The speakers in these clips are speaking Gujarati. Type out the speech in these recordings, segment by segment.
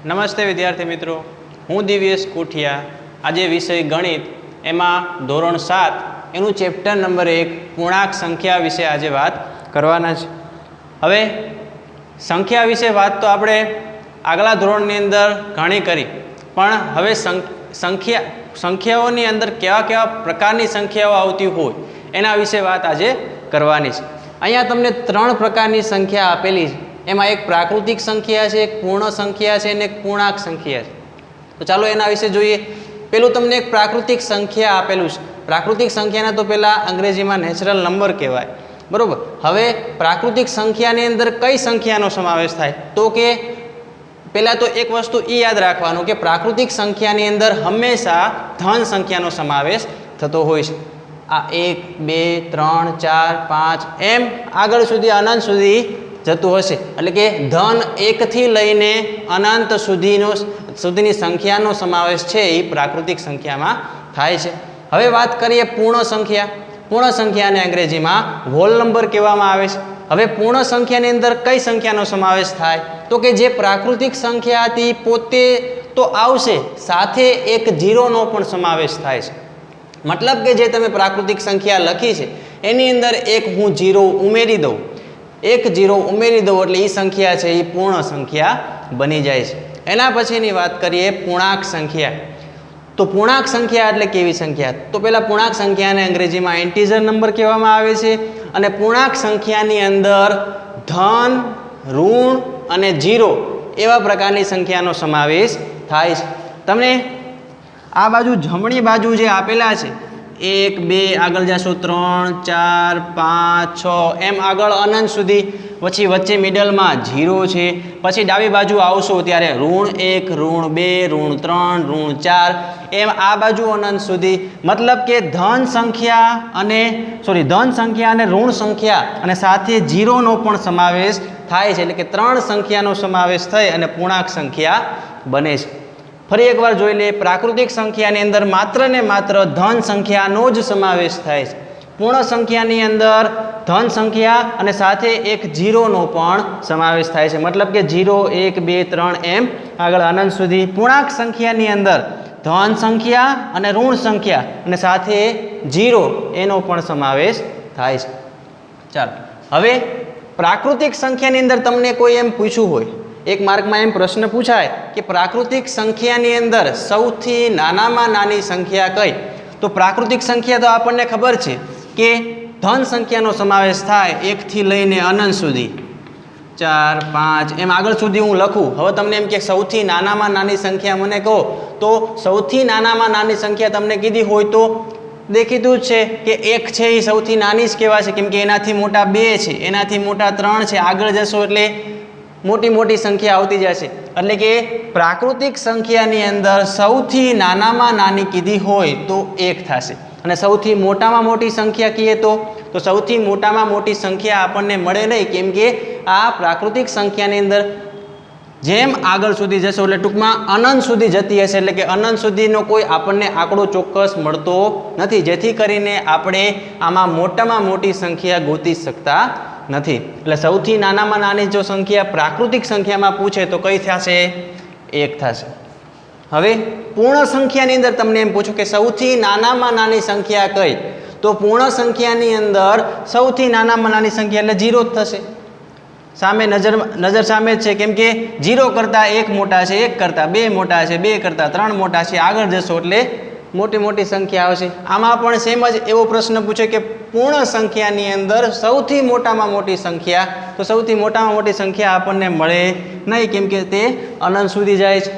નમસ્તે વિદ્યાર્થી મિત્રો, હું દિવ્યેશ કોઠિયા. આજે વિષય ગણિત એમાં ધોરણ 7 એનું ચેપ્ટર નંબર 1 પૂર્ણાંક સંખ્યા વિશે આજે વાત કરવાના છે. હવે સંખ્યા વિશે વાત તો આપણે આગલા ધોરણની અંદર ઘણી કરી, પણ હવે સંખ્યાઓની અંદર કેવા કેવા પ્રકારની સંખ્યાઓ આવતી હોય એના વિશે વાત આજે કરવાની છે. અહીંયા તમને 3 પ્રકારની સંખ્યા આપેલી છે. એમાં એક પ્રાકૃતિક સંખ્યા છે, એક પૂર્ણ સંખ્યા છે અને એક પૂર્ણાંક સંખ્યા છે. તો ચાલો એના વિશે જોઈએ. પેલું તમને એક પ્રાકૃતિક સંખ્યા આપેલું છે. પ્રાકૃતિક સંખ્યાને તો પહેલાં અંગ્રેજીમાં નેચરલ નંબર કહેવાય, બરાબર. હવે પ્રાકૃતિક સંખ્યાની અંદર કઈ સંખ્યાનો સમાવેશ થાય? તો કે પહેલાં તો એક વસ્તુ એ યાદ રાખવાનું કે પ્રાકૃતિક સંખ્યાની અંદર હંમેશા ધન સંખ્યાનો સમાવેશ થતો હોય છે. આ 1, 2, 3, 4, 5 એમ આગળ સુધી અનંત સુધી જતું હશે. એટલે કે ધન 1 થી લઈને અનંત સુધીની સંખ્યાનો સમાવેશ છે એ પ્રાકૃતિક સંખ્યામાં થાય છે. હવે વાત કરીએ પૂર્ણ સંખ્યા. પૂર્ણ સંખ્યાને અંગ્રેજીમાં હોલ નંબર કહેવામાં આવે છે. હવે પૂર્ણ સંખ્યાની અંદર કઈ સંખ્યાનો સમાવેશ થાય? તો કે જે પ્રાકૃતિક સંખ્યા હતી પોતે તો આવશે, સાથે એક ઝીરોનો પણ સમાવેશ થાય છે. મતલબ કે જે તમે પ્રાકૃતિક સંખ્યા લખી છે એની અંદર એક હું ઝીરો ઉમેરી દઉં, એક ઝીરો ઉમેરી દઉં એટલે એ સંખ્યા છે એ પૂર્ણ સંખ્યા બની જાય છે. એના પછીની વાત કરીએ પૂર્ણાંક સંખ્યા. તો પૂર્ણાંક સંખ્યા એટલે કેવી સંખ્યા? તો પહેલાં પૂર્ણાંક સંખ્યાને અંગ્રેજીમાં ઇન્ટીજર નંબર કહેવામાં આવે છે. અને પૂર્ણાંક સંખ્યાની અંદર ધન, ઋણ અને ઝીરો એવા પ્રકારની સંખ્યાનો સમાવેશ થાય છે. તમને આ બાજુ જમણી બાજુ જે આપેલા છે 1, 2 આગળ જશો 3, 4, 5, 6 એમ આગળ અનંત સુધી, પછી વચ્ચે મિડલમાં 0 છે. પછી ડાબી બાજુ આવશો ત્યારે ઋણ 1, ઋણ 2, ઋણ 3, ઋણ 4 એમ આ બાજુ અનંત સુધી. મતલબ કે ધન સંખ્યા અને ઋણ સંખ્યા અને સાથે 0નો પણ સમાવેશ થાય છે. એટલે કે 3 સંખ્યાનો સમાવેશ થઈ અને પૂર્ણાંક સંખ્યા બને છે. ફરી એકવાર જોઈ લઈએ. પ્રાકૃતિક સંખ્યાની અંદર માત્ર ને માત્ર ધન સંખ્યાનો જ સમાવેશ થાય છે. પૂર્ણ સંખ્યાની અંદર ધન સંખ્યા અને સાથે એક ઝીરોનો પણ સમાવેશ થાય છે. મતલબ કે 0, 1, 2, 3 એમ આગળ અનંત સુધી. પૂર્ણાંક સંખ્યાની અંદર ધન સંખ્યા અને ઋણ સંખ્યા અને સાથે 0 એનો પણ સમાવેશ થાય છે. ચાલો, હવે પ્રાકૃતિક સંખ્યાની અંદર તમને કોઈ એમ પૂછ્યું હોય, એક માર્કમાં એમ પ્રશ્ન પૂછાય કે પ્રાકૃતિક સંખ્યાની અંદર સૌથી નાનામાં નાની સંખ્યા કઈ? તો પ્રાકૃતિક સંખ્યા તો આપણને ખબર છે કે ધન સંખ્યાનો સમાવેશ થાય 1 થી લઈને અનંત સુધી, 4, 5 એમ આગળ સુધી હું લખું. હવે તમને એમ કે સૌથી નાનામાં નાની સંખ્યા મને કહો, તો સૌથી નાનામાં નાની સંખ્યા તમને કીધી હોય તો દેખીતું જ છે કે 1 છે એ સૌથી નાની જ કહેવાશે, કેમ કે એનાથી મોટા 2 છે, એનાથી મોટા 3 છે. આગળ જશો એટલે મોટી મોટી સંખ્યા આવતી જશે. એટલે કે પ્રાકૃતિક સંખ્યાની અંદર સૌથી નાનામાં નાની કીધી હોય તો 1 થશે. અને સૌથી મોટામાં મોટી સંખ્યા કહીએ તો સૌથી મોટામાં મોટી સંખ્યા આપણને મળે નહીં, કેમ કે આ પ્રાકૃતિક સંખ્યાની અંદર જેમ આગળ સુધી જશો એટલે ટૂંકમાં અનંત સુધી જતી હશે. એટલે કે અનંત સુધીનો કોઈ આપણને આંકડો ચોક્કસ મળતો નથી, જેથી કરીને આપણે આમાં મોટામાં મોટી સંખ્યા ગોતી શકતા નથી. એટલે સૌથી નાનામાં નાની જો સંખ્યા પ્રાકૃતિક સંખ્યામાં પૂછે તો કઈ થશે? 1 થશે. હવે પૂર્ણ સંખ્યાની અંદર તમને એમ પૂછું કે સૌથી નાનામાં નાની સંખ્યા કઈ? તો પૂર્ણ સંખ્યાની અંદર સૌથી નાનામાં નાની સંખ્યા એટલે 0 જ થશે. સામે નજર સામે જ છે, કેમ કે 0 કરતાં 1 મોટા છે, 1 કરતાં 2 મોટા છે, 2 કરતાં 3 મોટા છે. આગળ જશો એટલે મોટી મોટી સંખ્યા આવશે. આમાં પણ સેમ જ એવો પ્રશ્ન પૂછે કે પૂર્ણ સંખ્યાની અંદર સૌથી મોટામાં મોટી સંખ્યા, તો સૌથી મોટામાં મોટી સંખ્યા આપણને મળે નહીં, કેમ કે તે અનંત સુધી જાય છે.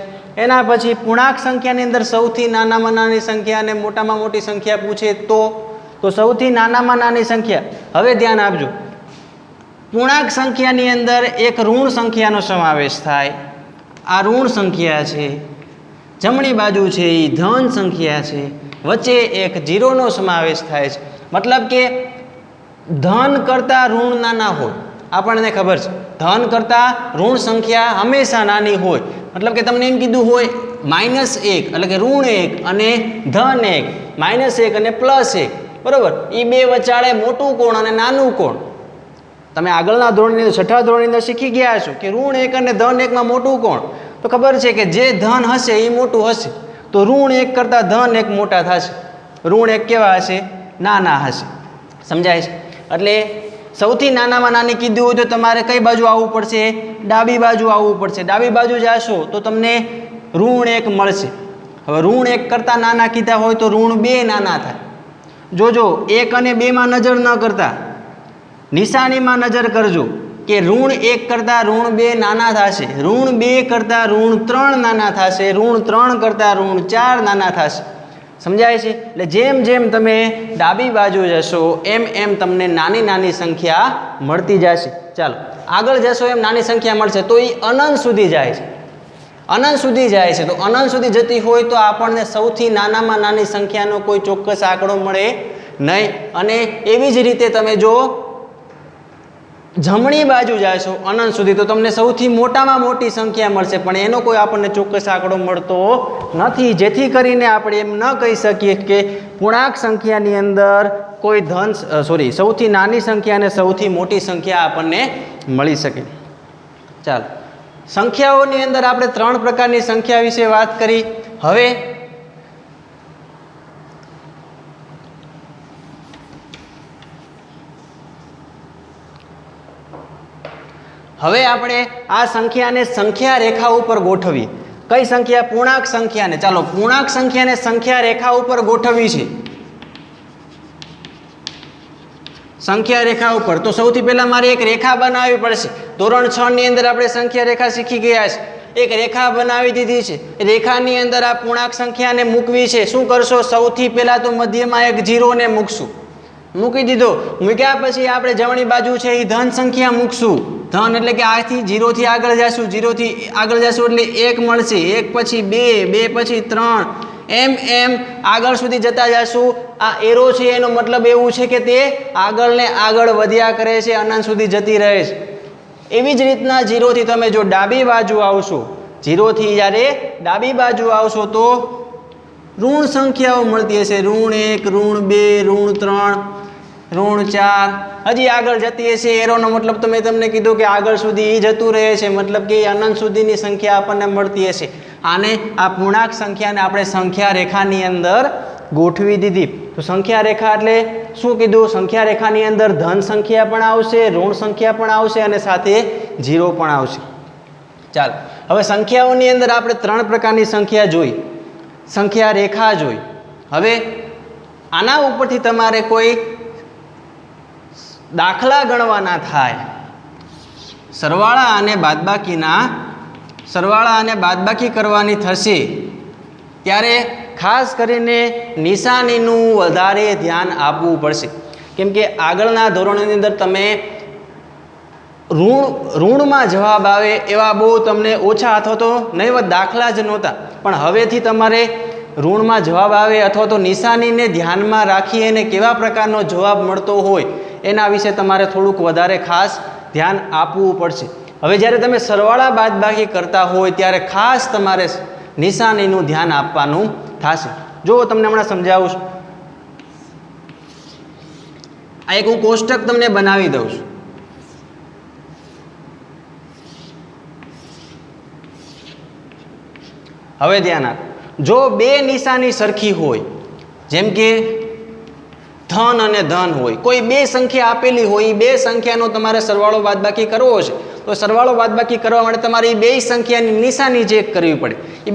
એના પછી પૂર્ણાંક સંખ્યાની અંદર સૌથી નાનામાં નાની સંખ્યા અને મોટામાં મોટી સંખ્યા પૂછે તો સૌથી નાનામાં નાની સંખ્યા. હવે ધ્યાન આપજો, પૂર્ણાંક સંખ્યાની અંદર એક ઋણ સંખ્યાનો સમાવેશ થાય. આ ઋણ સંખ્યા છે. જમણી બાજુ છે એ ધન સંખ્યા છે. વચ્ચે એક ઝીરોનો સમાવેશ થાય છે. મતલબ કે ધન કરતાં ઋણ નાના હોય, આપણને ખબર છે. ધન કરતાં ઋણ સંખ્યા હંમેશા નાની હોય. મતલબ કે તમને એમ કીધું હોય -1 એટલે કે ઋણ 1 અને ધન 1, -1 અને +1, બરાબર. એ બે વચ્ચાળે મોટું કોણ અને નાનું કોણ? તમે આગળના ધોરણની 6થા ધોરણની અંદર શીખી ગયા છો કે ઋણ 1 અને ધન 1માં મોટું કોણ? તો ખબર છે કે જે ધન હશે એ મોટું હશે, તો ઋણ 1 કરતાં ધન 1 મોટા થશે. ઋણ 1 કેવા હશે? નાના હશે. સમજાય છે? એટલે સૌથી નાનામાં નાની કીધું હોય તો તમારે કઈ બાજુ આવવું પડશે? ડાબી બાજુ આવવું પડશે. ડાબી બાજુ જાશો તો તમને ઋણ 1 મળશે. હવે ઋણ 1 કરતાં નાના કીધા હોય તો ઋણ 2 નાના થાય. જોજો 1 અને 2 માં નજર ન કરતા નિશાનીમાં નજર કરજો કે ઋણ 1 કરતાં ઋણ 2 નાના થશે, ઋણ 2 કરતાં ઋણ 3 નાના થશે, ઋણ 3 કરતાં ઋણ 4 નાના થશે. સમજાય છે? એટલે જેમ જેમ તમે ડાબી બાજુ જશો એમ એમ તમને નાની નાની સંખ્યા મળતી જશે. ચાલો આગળ જશો એમ નાની સંખ્યા મળશે તો એ અનંત સુધી જાય છે. અનંત સુધી જાય છે તો અનંત સુધી જતી હોય તો આપણને સૌથી નાનામાં નાની સંખ્યાનો કોઈ ચોક્કસ આંકડો મળે નહીં. અને એવી જ રીતે તમે જો જમણી બાજુ જાશો અનંત સુધી તો તમને સૌથી મોટામાં મોટી સંખ્યા મળશે, પણ એનો કોઈ આપણને ચોક્કસ આંકડો મળતો નથી. જેથી કરીને આપણે એમ ન કહી શકીએ કે પૂર્ણાંક સંખ્યાની અંદર કોઈ સૌથી નાની સંખ્યા અને સૌથી મોટી સંખ્યા આપણને મળી શકે. ચાલો સંખ્યાઓની અંદર આપણે 3 પ્રકારની સંખ્યા વિશે વાત કરી. હવે આપણે આ સંખ્યાને સંખ્યા રેખા ઉપર ગોઠવી. કઈ સંખ્યા? પૂર્ણાંક સંખ્યાને. ચાલો પૂર્ણાંક સંખ્યાને સંખ્યા રેખા ઉપર ગોઠવવી છે. સંખ્યા રેખા ઉપર તો સૌથી પહેલા મારે એક રેખા બનાવવી પડશે. ધોરણ 6 ની અંદર આપણે સંખ્યા રેખા શીખી ગયા છે. એક રેખા બનાવી દીધી છે. રેખાની અંદર આ પૂર્ણાંક સંખ્યાને મૂકવી છે. શું કરશો? સૌથી પહેલા તો મધ્યમાં એક 0 ને મૂકશું. મૂકી દીધો. મૂક્યા પછી આપણે જમણી બાજુ છે એ ધન સંખ્યા મૂકશું. ધન એટલે કે આથી 0 થી આગળ જશું, 0 થી આગળ જશું એટલે 1 મળશે, 1 પછી 2, 2 પછી 3, એમ એમ આગળ સુધી જતા જશું. આ એરો છે એનો મતલબ એવું છે કે તે આગળ ને આગળ વધ્યા કરે છે, અનંત સુધી જતી રહે છે. એવી જ રીતના 0 થી તમે જો ડાબી બાજુ આવશો, 0 થી જ્યારે ડાબી બાજુ આવશો તો ઋણ સંખ્યાઓ મળતી હશે. ઋણ 1, ઋણ 2, ઋણ 3, ઋણ 4, હજી આગળ જતી હશે. એરોનો મતલબ તો મેં તમને કીધું કે આગળ સુધી જતું રહે છે, મતલબ કે અનંત સુધીની સંખ્યા આપણને મળતી હશે. આને આ પૂર્ણાંક સંખ્યાને આપણે સંખ્યા રેખાની અંદર ગોઠવી દીધી. તો સંખ્યા રેખા એટલે શું કીધું? સંખ્યા રેખાની અંદર ધન સંખ્યા પણ આવશે, ઋણ સંખ્યા પણ આવશે અને સાથે 0 પણ આવશે. ચાલો હવે સંખ્યાઓની અંદર આપણે 3 પ્રકારની સંખ્યા જોઈ, સંખ્યા રેખા જોઈ. હવે આના ઉપરથી તમારે કોઈ દાખલા ગણવાના થાય. સરવાળા અને બાદબાકી કરવાની થશે ત્યારે ખાસ કરીને નિશાનીનું વધારે ધ્યાન આપવું પડશે. કેમ કે આગળના ધોરણોની અંદર તમે ઋણમાં જવાબ આવે એવા બહુ તમને ઓછા અથવા તો નહીવત દાખલા જ નહોતા, પણ હવેથી તમારે ઋણમાં જવાબ આવે અથવા તો નિશાનીને ધ્યાનમાં રાખી અને કેવા પ્રકારનો જવાબ મળતો હોય એના વિશે તમારે થોડુંક વધારે ખાસ ધ્યાન આપવું પડશે. હવે જ્યારે તમે સરવાળા બાદબાકી કરતા હોય ત્યારે ખાસ તમારે નિશાનીનું ધ્યાન આપવાનું થશે. જો તમને હમણાં સમજાવું છું. આ એક હું કોષ્ટક તમને બનાવી દઉં છું. હવે ધ્યાન આપ. જો 2 નિશાની સરખી હોય, જેમ કે ધન અને ધન હોય, કોઈ 2 સંખ્યા આપેલી હોય, એ 2 સંખ્યાનો તમારે સરવાળો બાદબાકી કરવો છે તો સરવાળો બાદબાકી કરવા માટે તમારે એ 2 સંખ્યાની નિશાની ચેક કરવી પડે. એ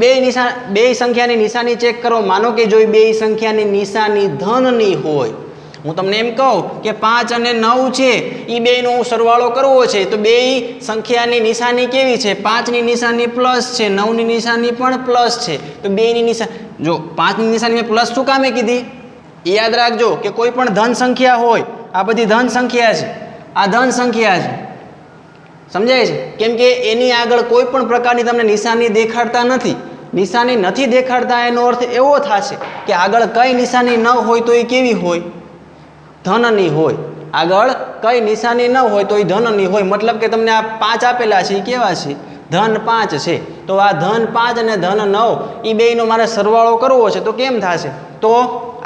2 સંખ્યાની નિશાની ચેક કરો. માનો કે જો 2 સંખ્યાની નિશાની ધનની હોય, હું તમને એમ કહું કે 5 અને 9 છે, એ બેનો સરવાળો કરવો છે તો 2 સંખ્યાની નિશાની કેવી છે? 5ની નિશાની પ્લસ છે, 9ની નિશાની પણ પ્લસ છે. તો 2ની નિશાની, જો 5ની નિશાની મેં પ્લસ શું કામે કીધી? યાદ રાખજો કે કોઈ પણ ધન સંખ્યા હોય, આ બધી ધન સંખ્યા છે, આ ધન સંખ્યા છે. સમજાય છે? કેમ કે એની આગળ કોઈ પણ પ્રકારની તમને નિશાની દેખાડતા નથી. નિશાની નથી દેખાડતા એનો અર્થ એવો થશે કે આગળ કઈ નિશાની ન હોય તો એ કેવી હોય? ધનની હોય. આગળ કઈ નિશાની ન હોય તો એ ધનની હોય. મતલબ કે તમને આ 5 આપેલા છે એ કેવા છે? ધન 5 છે. તો આ ધન 5 અને ધન 9 એ બેયનો મારે સરવાળો કરવો છે તો કેમ થશે? તો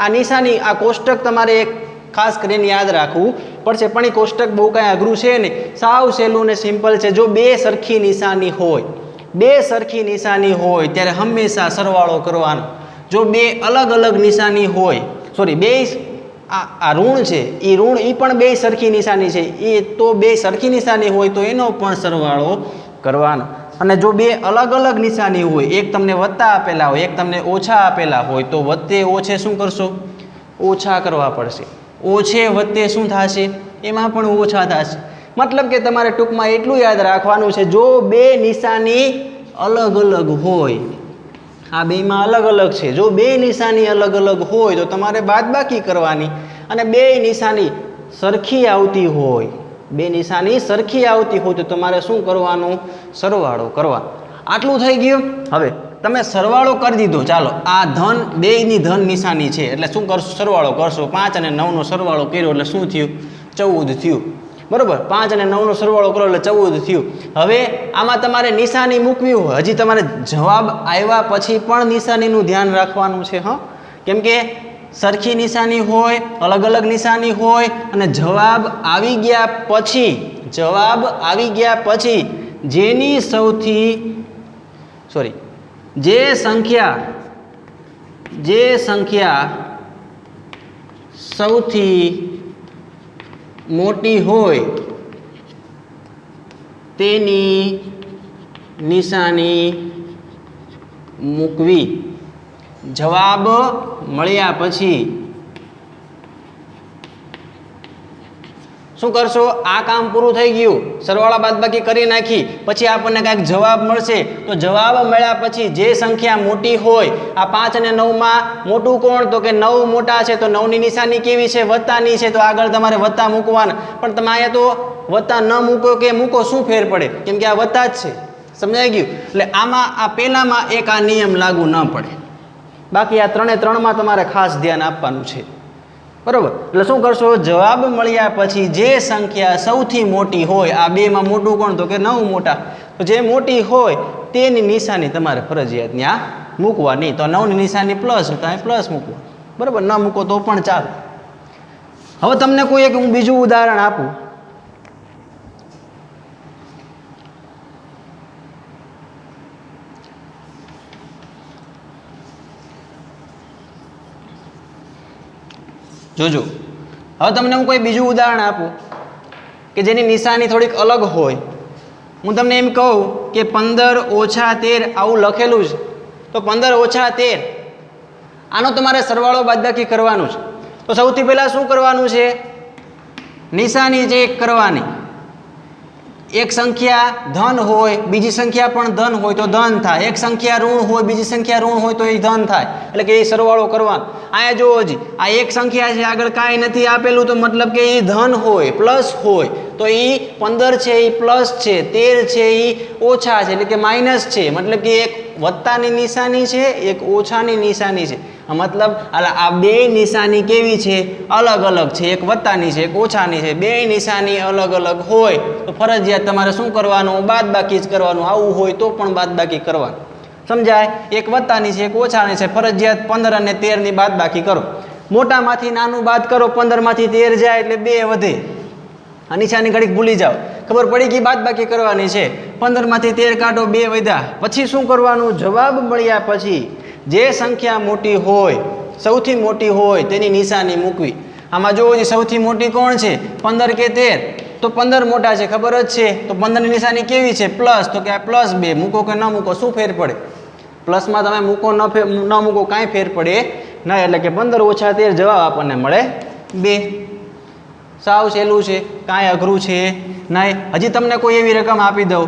આ નિશાની, આ કોષ્ટક તમારે એક ખાસ કરીને યાદ રાખવું પડશે. પણ એ કોષ્ટક બહુ કાંઈ અઘરું છે નહીં, સાવ સહેલું ને સિમ્પલ છે. જો 2 સરખી નિશાની હોય, બે સરખી નિશાની હોય ત્યારે હંમેશા સરવાળો કરવાનો. જો બે અલગ અલગ નિશાની હોય, સોરી બે આ ઋણ છે એ ઋણ એ પણ બે સરખી નિશાની છે, એ તો બે સરખી નિશાની હોય તો એનો પણ સરવાળો કરવાનો. અને જો બે અલગ અલગ નિશાની હોય, એક તમને વત્તા આપેલા હોય, એક તમને ઓછા આપેલા હોય, તો વત્તે ઓછે શું કરશો? ઓછા કરવા પડશે. ઓછે વત્તે શું થશે? એમાં પણ ઓછા થશે. મતલબ કે તમારે ટૂંકમાં એટલું યાદ રાખવાનું છે, જો બે નિશાની અલગ અલગ હોય, આ બેમાં અલગ અલગ છે, જો બે નિશાની અલગ અલગ હોય તો તમારે બાદબાકી કરવાની. અને બે નિશાની સરખી આવતી હોય, બે નિશાની સરખી આવતી હોય તો તમારે શું કરવાનું? સરવાળો કરવાનો. આટલું થઈ ગયું. હવે તમે સરવાળો કરી દીધો, ચાલો આ ધન બેયની ધન નિશાની છે એટલે શું કરશો? સરવાળો કરશો. 5 અને 9નો સરવાળો કર્યો એટલે શું થયું? 14 થયું. બરોબર, 5 અને 9નો સરવાળો કરો એટલે 14 થયું. હવે આમાં તમારે નિશાની મૂકવી હોય, હજી તમારે જવાબ આવ્યા પછી પણ નિશાનીનું ધ્યાન રાખવાનું છે. હા, કેમ કે સરખી નિશાની હોય, અલગ અલગ નિશાની હોય, અને જવાબ આવી ગયા પછી જેની જે સંખ્યા સૌથી મોટી હોય તેની નિશાની મૂકવી. જવાબ મળ્યા પછી શું કરશો? આ કામ પૂરું થઈ ગયું, સરવાળા બાદબાકી કરી નાખી, પછી આપણને કાંઈક જવાબ મળશે. તો જવાબ મળ્યા પછી જે સંખ્યા મોટી હોય, આ 5 અને 9માં મોટું કોણ? તો કે 9 મોટા છે, તો 9ની નિશાની કેવી છે? વત્તાની છે, તો આગળ તમારે વત્તા મૂકવાના. પણ તમે અહીંયા તો વત્તા ન મૂકો કે મૂકો, શું ફેર પડે? કેમ કે આ વત્તા જ છે. સમજાઈ ગયું? એટલે આમાં આ પહેલામાં એક આ નિયમ લાગુ ન પડે, બાકી આ 3 તમારે ખાસ ધ્યાન આપવાનું છે. બરોબર, એટલે શું કરશો? જવાબ મળ્યા પછી જે સંખ્યા સૌથી મોટી હોય, આ બેમાં મોટું કોણ? તો કે 9 મોટા, તો જે મોટી હોય તેની નિશાની તમારે ફરજિયાત ત્યાં મૂકવાની. તો 9ની નિશાની પ્લસ, તો પ્લસ મૂકવા. બરોબર, ન મૂકો તો પણ ચાલે. હવે તમને કોઈ એક હું બીજું ઉદાહરણ આપું. જોજો, હવે તમને હું કોઈ બીજું ઉદાહરણ આપું કે જેની નિશાની થોડીક અલગ હોય. હું તમને એમ કહું કે 15 ઓછા 13 આવું લખેલું છે, તો 15 ઓછા 13 આનો તમારે સરવાળો બાદબાકી કરવાનું છે. તો સૌથી પહેલાં શું કરવાનું છે? નિશાની ચેક કરવાની. એક સંખ્યા ધન હોય, બીજી સંખ્યા પણ ધન હોય તો ધન થાય. એક સંખ્યા ઋણ હોય, બીજી સંખ્યા ઋણ હોય તો એ ધન થાય. એટલે કે એ સરવાળો કરવાનો. અહીંયા જો હજી આ એક સંખ્યા છે, આગળ કાંઈ નથી આપેલું, તો મતલબ કે એ ધન હોય, પ્લસ હોય, તો એ 15 છે એ પ્લસ છે, 13 છે એ ઓછા છે, એટલે કે માઇનસ છે. મતલબ કે એક વત્તાની નિશાની છે, એક ઓછાની નિશાની છે. મતલબ આ બે નિશાની કેવી છે? અલગ અલગ છે. એક વત્તાની છે, એક ઓછાની છે. બે નિશાની અલગ અલગ હોય તો ફરજિયાત તમારે શું કરવાનું? બાદબાકી જ કરવાનું. આવું હોય તો પણ બાદબાકી કરવાનું. સમજાય? એક વત્તાની છે, એક ઓછાની છે, ફરજિયાત 15 અને 13ની બાદબાકી કરો. મોટામાંથી નાનું બાદ કરો, 15માંથી 13 જાય એટલે 2 વધે. આ નિશાની ઘડીક ભૂલી જાઓ, ખબર પડી ગઈ બાદબાકી કરવાની છે. 15માંથી 13 કાઢો, 2 વધ્યા. પછી શું કરવાનું? જવાબ મળ્યા પછી જે સંખ્યા મોટી હોય, સૌથી મોટી હોય તેની નિશાની મૂકવી. આમાં જોવો સૌથી મોટી કોણ છે? 15 કે 13? તો 15 મોટા છે, ખબર જ છે. તો 15ની નિશાની કેવી છે? પ્લસ, તો કે આ +2. મૂકો કે ન મૂકો, શું ફેર પડે? પ્લસમાં તમે મૂકો ન મૂકો કાંઈ ફેર પડે નહીં. એટલે કે 15 ઓછા 13 જવાબ આપણને મળે 2. સાવ સહેલું છે, કાંઈ અઘરું છે નહીં. હજી તમને કોઈ એવી રકમ આપી દઉં,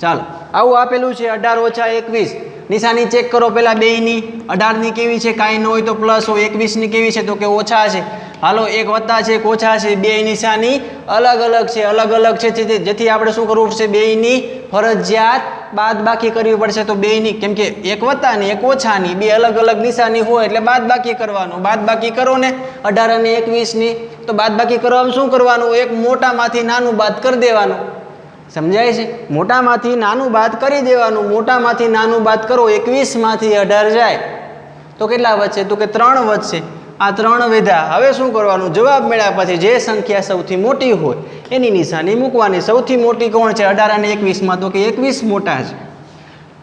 ચાલો આવું આપેલું છે 18 ઓછા 21. નિશાની ચેક કરો પહેલાં બેયની. 18ની કેવી છે? કાંઈ ન હોય તો પ્લસ હોય. 21ની કેવી છે? તો કે ઓછા છે. હાલો, એક વત્તા છે, એક ઓછા છે. બે નિશાની અલગ અલગ છે, અલગ અલગ છે, જેથી આપણે શું કરવું પડશે? બેયની ફરજિયાત બાદબાકી કરવી પડશે. તો બેયની, કેમ કે એક વત્તાની એક ઓછાની બે અલગ અલગ નિશાની હોય એટલે બાદબાકી કરવાનું. બાદબાકી કરો ને 18 અને 21ની, તો બાદબાકી કરવામાં શું કરવાનું? એક મોટામાંથી નાનું બાદ કરી દેવાનું. સમજાય છે? મોટામાંથી નાનું બાદ કરી દેવાનું. મોટામાંથી નાનું બાદ કરો, 21માંથી 18 જાય તો કેટલા વધશે? તો કે 3 વધશે. આ 3 વધ્યા. હવે શું કરવાનું? જવાબ મળ્યા પછી જે સંખ્યા સૌથી મોટી હોય એની નિશાની મૂકવાની. સૌથી મોટી કોણ છે 18 અને 21માં? તો કે 21 મોટા છે.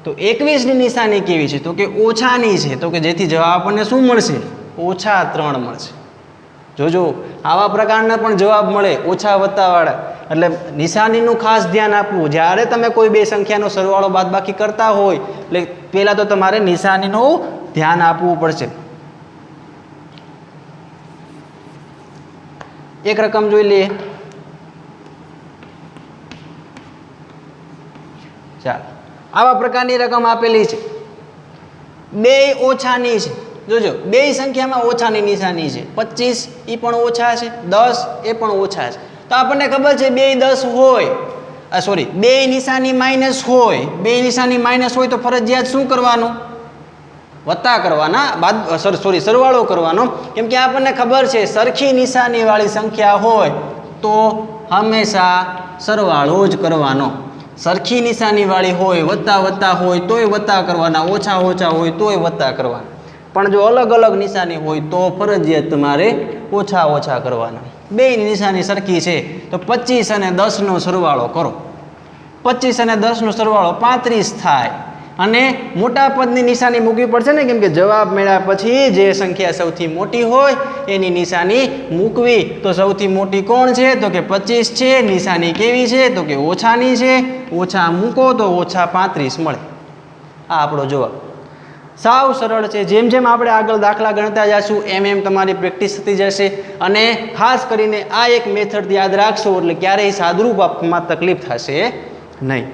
તો 21ની નિશાની કેવી છે? તો કે ઓછાની છે. તો કે જેથી જવાબ આપણને શું મળશે? -3 મળશે. જોજો આવા પ્રકારના પણ જવાબ મળે ઓછા વત્તાવાળા. એટલે નિશાનીનું ખાસ ધ્યાન આપવું. જ્યારે તમે કોઈ બે સંખ્યાનો સરવાળો બાદબાકી કરતા હોય એટલે પહેલાં તો તમારે નિશાનીનું ધ્યાન આપવું પડશે. એક રકમ જોઈ લઈએ. ચાલો, આવા પ્રકારની રકમ આપેલી છે. બે ઓછાની છે. જોજો બે સંખ્યામાં ઓછાની નિશાની છે. 25 એ પણ ઓછા છે, 10 એ પણ ઓછા છે. તો આપણને ખબર છે બે 10 હોય, સોરી બે નિશાની માઇનસ હોય. બે નિશાની માઇનસ હોય તો ફરજિયાત શું કરવાનું? વત્તા કરવાના. સરવાળો કરવાનો. કેમ કે આપણને ખબર છે સરખી નિશાની વાળી સંખ્યા હોય તો હંમેશા સરવાળો જ કરવાનો. સરખી નિશાની વાળી હોય, વત્તા હોય તોય વત્તા કરવાના, ઓછા હોય તોય વત્તા કરવાના. પણ જો અલગ અલગ નિશાની હોય તો ફરજિયાત તમારે ઓછા કરવાના. બે નિશાની સરખી છે તો 25 અને 10નો સરવાળો કરો. 25 અને 10નો સરવાળો 35 થાય. અને મોટા પદની નિશાની મૂકવી પડશે ને, કેમ કે જવાબ મળ્યા પછી જે સંખ્યા સૌથી મોટી હોય એની નિશાની મૂકવી. તો સૌથી મોટી કોણ છે? તો કે 25 છે. નિશાની કેવી છે? તો કે ઓછાની છે. ઓછા મૂકો તો -35 મળે. આ આપણો જવાબ. સાવ સરળ છે. જેમ જેમ આપણે આગળ દાખલા ગણતા જઈશું એમ તમારી પ્રેક્ટિસ થતી જશે. અને ખાસ કરીને આ એક મેથડ યાદ રાખશો એટલે ક્યારેય સાદુરૂપ આપવામાં તકલીફ થશે નહીં.